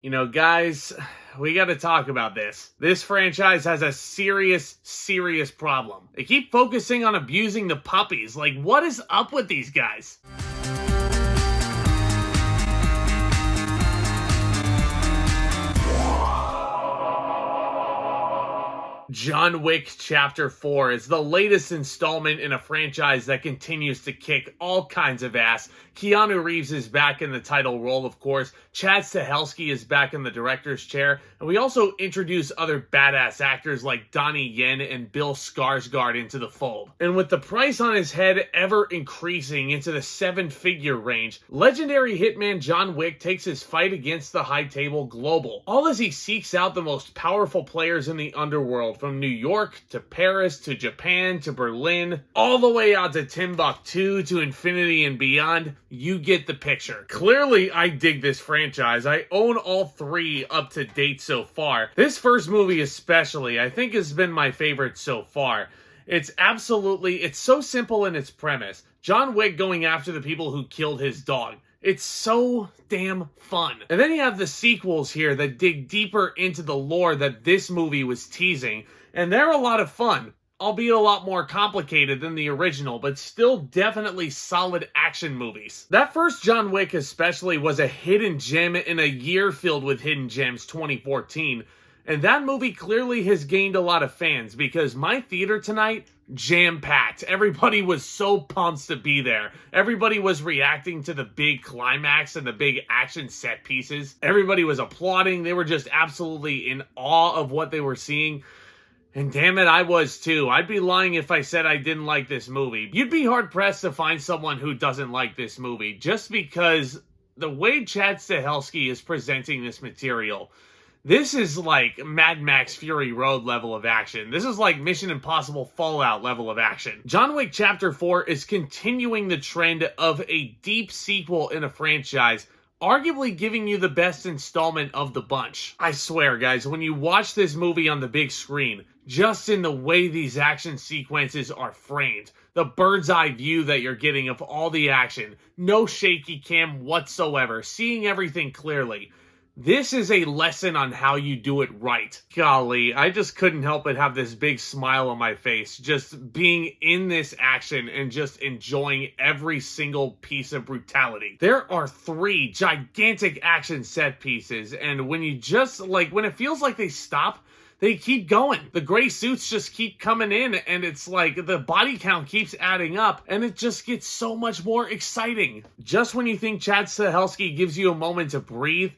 You know, guys, we gotta talk about this. This franchise has a serious problem. They keep focusing on abusing the puppies. Like, what is up with these guys? John Wick Chapter 4 is the latest installment in a franchise that continues to kick all kinds of ass. Keanu Reeves is back in the title role, of course. Chad Stahelski is back in the director's chair. And we also introduce other badass actors like Donnie Yen and Bill Skarsgård into the fold. And with the price on his head ever increasing into the seven-figure range, legendary hitman John Wick takes his fight against the high table global. All as he seeks out the most powerful players in the underworld, from New York to Paris to Japan to Berlin, all the way out to Timbuktu to infinity and beyond. You get the picture. Clearly, I dig this franchise. I own all three up to date so far. This first movie especially, I think has been my favorite so far. It's so simple in its premise. John Wick going after the people who killed his dog. It's so damn fun. And then you have the sequels here that dig deeper into the lore that this movie was teasing, and they're a lot of fun, albeit a lot more complicated than the original, but still definitely solid action movies. That first John Wick especially was a hidden gem in a year filled with hidden gems, 2014, and that movie clearly has gained a lot of fans because my theater tonight, jam-packed. Everybody was so pumped to be there. Everybody was reacting to the big climax and the big action set pieces. Everybody was applauding. They were just absolutely in awe of what they were seeing. And damn it, I was too. I'd be lying if I said I didn't like this movie. You'd be hard-pressed to find someone who doesn't like this movie, just because the way Chad Stahelski is presenting this material, this is like Mad Max Fury Road level of action. This is like Mission Impossible Fallout level of action. John Wick Chapter 4 is continuing the trend of a deep sequel in a franchise, arguably giving you the best installment of the bunch. I swear, guys, when you watch this movie on the big screen, just in the way these action sequences are framed, the bird's eye view that you're getting of all the action, no shaky cam whatsoever, seeing everything clearly. This is a lesson on how you do it right. Golly, I just couldn't help but have this big smile on my face, just being in this action and just enjoying every single piece of brutality. There are three gigantic action set pieces, and when it feels like they stop, they keep going. The gray suits just keep coming in, and it's like the body count keeps adding up, and it just gets so much more exciting. Just when you think Chad Stahelski gives you a moment to breathe,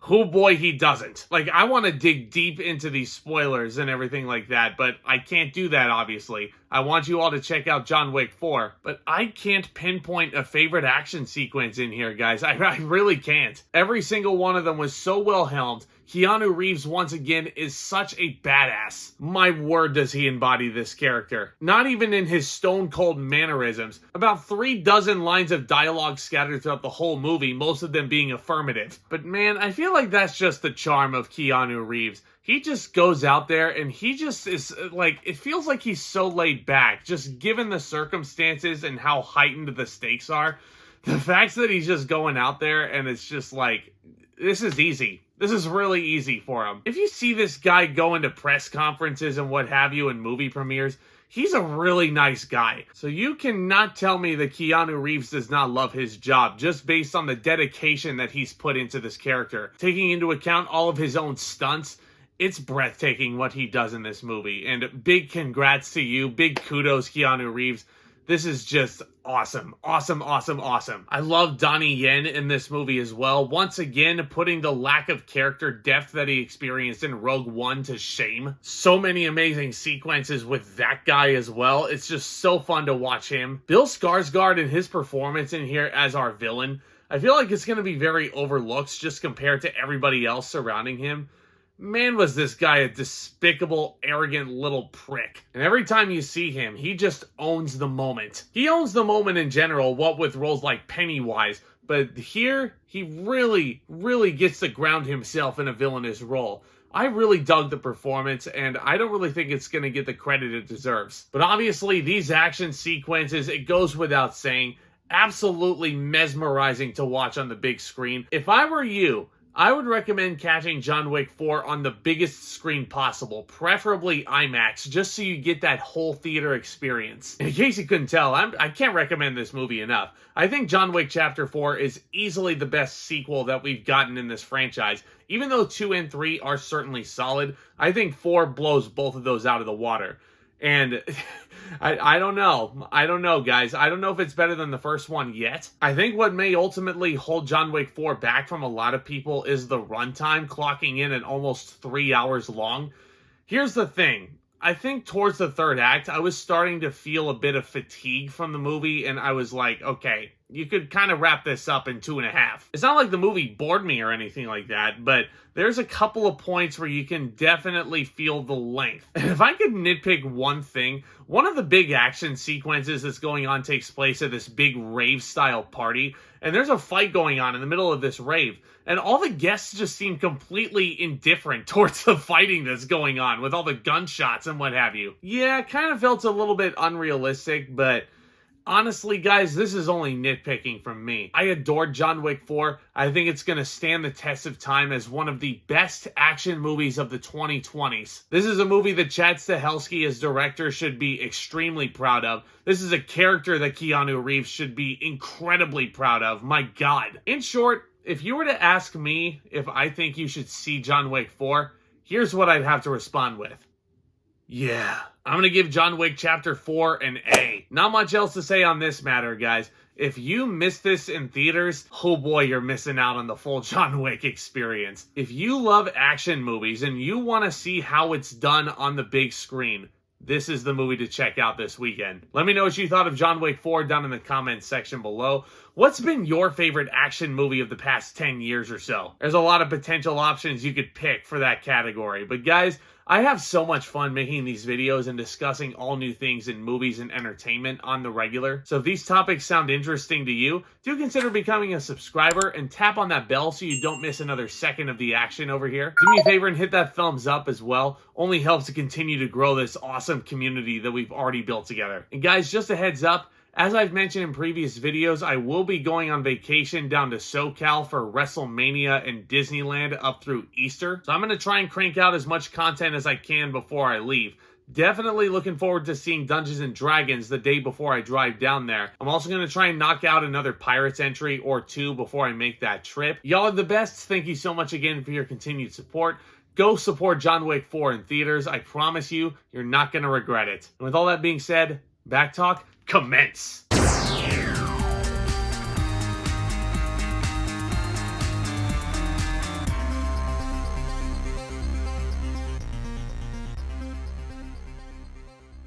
oh boy, he doesn't. Like, I want to dig deep into these spoilers and everything like that, but I can't do that, obviously. I want you all to check out John Wick 4, but I can't pinpoint a favorite action sequence in here, guys. I really can't. Every single one of them was so well helmed. Keanu Reeves, once again, is such a badass. My word, does he embody this character. Not even in his stone-cold mannerisms. About 36 lines of dialogue scattered throughout the whole movie, most of them being affirmative. But man, I feel like that's just the charm of Keanu Reeves. He just goes out there and he just is like, it feels like he's so laid back, just given the circumstances and how heightened the stakes are. The fact that he's just going out there and it's just like, this is easy. This is really easy for him. If you see this guy go into press conferences and what have you and movie premieres, he's a really nice guy. So you cannot tell me that Keanu Reeves does not love his job just based on the dedication that he's put into this character. Taking into account all of his own stunts, it's breathtaking what he does in this movie. And big congrats to you. Big kudos, Keanu Reeves. This is just awesome. Awesome. I love Donnie Yen in this movie as well. Once again, putting the lack of character depth that he experienced in Rogue One to shame. So many amazing sequences with that guy as well. It's just so fun to watch him. Bill Skarsgård and his performance in here as our villain, I feel like it's going to be very overlooked just compared to everybody else surrounding him. Man, was this guy a despicable, arrogant little prick. And every time you see him, he just owns the moment. He owns the moment in general, what with roles like Pennywise. But here, he really gets to ground himself in a villainous role. I really dug the performance, and I don't really think it's going to get the credit it deserves. But obviously, these action sequences, it goes without saying, absolutely mesmerizing to watch on the big screen. If I were you, I would recommend catching John Wick 4 on the biggest screen possible, preferably IMAX, just so you get that whole theater experience. In case you couldn't tell, I can't recommend this movie enough. I think John Wick Chapter 4 is easily the best sequel that we've gotten in this franchise. Even though 2 and 3 are certainly solid, I think 4 blows both of those out of the water. And I don't know. I don't know, guys. I don't know if it's better than the first one yet. I think what may ultimately hold John Wick 4 back from a lot of people is the runtime, clocking in at almost 3 hours long. Here's the thing. I think towards the third act, I was starting to feel a bit of fatigue from the movie, and I was like, okay, you could kind of wrap this up in 2.5. It's not like the movie bored me or anything like that, but there's a couple of points where you can definitely feel the length. And if I could nitpick one thing, one of the big action sequences that's going on takes place at this big rave-style party, and there's a fight going on in the middle of this rave, and all the guests just seem completely indifferent towards the fighting that's going on with all the gunshots and what have you. Yeah, it kind of felt a little bit unrealistic, but honestly, guys, this is only nitpicking from me. I adored John Wick 4. I think it's going to stand the test of time as one of the best action movies of the 2020s. This is a movie that Chad Stahelski as director should be extremely proud of. This is a character that Keanu Reeves should be incredibly proud of. My God. In short, if you were to ask me if I think you should see John Wick 4, here's what I'd have to respond with. Yeah. I'm going to give John Wick Chapter 4 an A. Not much else to say on this matter, guys. If you missed this in theaters, oh boy, you're missing out on the full John Wick experience. If you love action movies and you want to see how it's done on the big screen, this is the movie to check out this weekend. Let me know what you thought of John Wick 4 down in the comments section below. What's been your favorite action movie of the past 10 years or so? There's a lot of potential options you could pick for that category. But guys, I have so much fun making these videos and discussing all new things in movies and entertainment on the regular. So if these topics sound interesting to you, do consider becoming a subscriber and tap on that bell so you don't miss another second of the action over here. Do me a favor and hit that thumbs up as well. Only helps to continue to grow this awesome community that we've already built together. And guys, just a heads up, as I've mentioned in previous videos, I will be going on vacation down to SoCal for WrestleMania and Disneyland up through Easter. So I'm going to try and crank out as much content as I can before I leave. Definitely looking forward to seeing Dungeons and Dragons the day before I drive down there. I'm also going to try and knock out another Pirates entry or two before I make that trip. Y'all are the best. Thank you so much again for your continued support. Go support John Wick 4 in theaters. I promise you, you're not going to regret it. And with all that being said, back talk, commence.